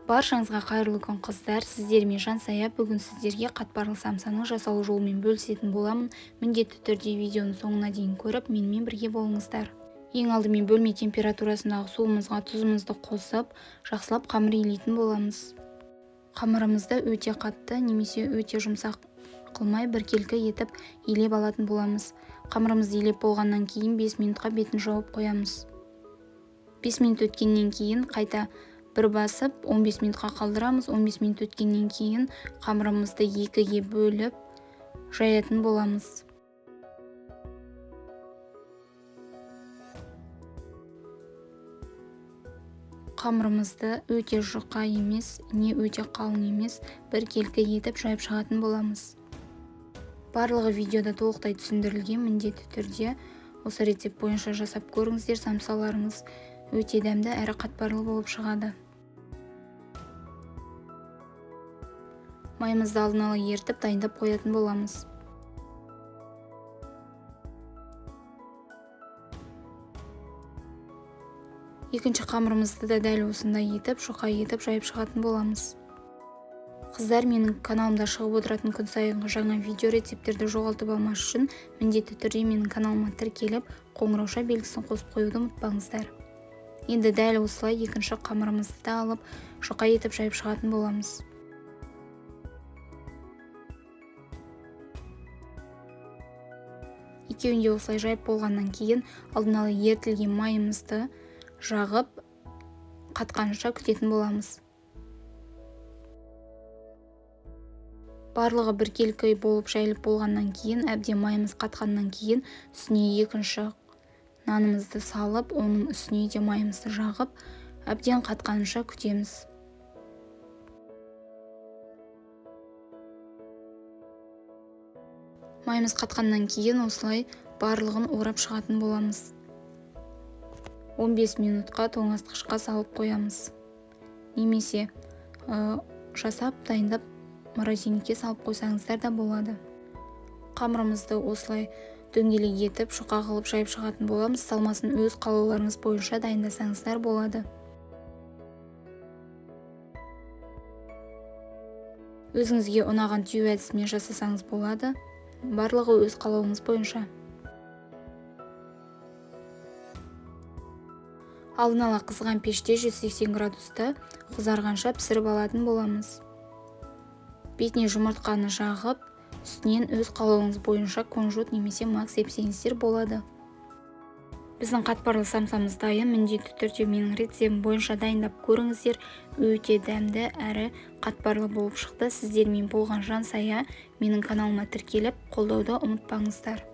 Баршаңызға қайырлы күн қыздар, сіздермен Жансая. Бүгін сіздерге қатпарлы самсаның жасалу жолымен бөлісетін боламын. Міндетті түрде видеоның соңына дейін көріп, менімен бірге болыңыздар. Ең алдымен бөлме температурасындағы суымызға тұзымызды қосып, жақсылап қамыр илейтін боламыз. Қамырымызды өте қатты немесе өте жұмсақ қылмай біркелкі етіп илеп алатын боламыз. Қамырымызды илеп болғаннан кейін 5 минутқа бетін жауып қоямыз. 5 минут өткеннен кейін қайта бір басып 15 минутқа қалдырамыз. 15 минут өткеннен кейін қамырымызды екіге бөліп жаятын боламыз. Қамырымызды өте жұқа емес, не өте қалың емес, біркелкі етіп жайып шығатын боламыз. Барлығы видеода толықтай түсіндірілген, міндетті түрде осы рецепт бойынша жасап көріңіздер. Самсаларыңыз өте дәмді әрі қатпарлы болып шығады. Майымызды алдын ала ертіп дайындап қоятын боламыз. Екінші қамырымызды да дәл осындай етіп, жұқа етіп жайып шығатын боламыз. Қыздар, менің каналымда шығып отыратын күн сайынғы жаңа видео рецептерді жоғалтып алмас үшін міндетті түрде менің каналыма тіркеліп, қоңырауша белгісін қосып қоюды ұмытпаңыздар. Енді дәл осылай екінші қамырымызды да алып, жұқа етіп жайып шығатын боламыз. Екеуін де осылай жайып болғаннан кейін алдын ала ертілген майымызды жағып, қатқанша күтетін боламыз. Барлығы біркелкі болып жайылып болғаннан кейін, әбден майымыз қатқаннан кейін үстіне екінші нанымызды салып, оның үстіне де майымызды жағып, әбден қатқанша күтеміз. Майымыз қатқаннан кейін осылай барлығын орап шығатын боламыз. 15 минутқа тоңазытқышқа салып қоямыз. Немесе жасап дайындап морозильникке салып қойсаңыздар да болады. Қамырымызды осылай дөңгелек етіп, жұқа қылып жайып шығатын боламыз. Салмасын өз қалауларыңыз бойынша дайындасаңыздар болады. Өзіңізге ұнаған түйе әдісімен жасасаңыз болады. Барлығы өз қалауыңыз бойынша. Алдын ала қызған пеште 180 градуста қызарғанша пісіріп алатын боламыз. Бетіне жұмыртқаны жағып, үстінен өз қалауыңыз бойынша кунжут немесе мак сепсеңіздер болады. Біздің қатпарлы самсамыз дайын. Міндетті түрде менің рецептім бойынша дайындап көріңіздер. Өте дәмді әрі қатпарлы болып шықты. Сіздермен болған Жансая. Менің каналыма тіркеліп, қолдауды ұмытпаңыздар.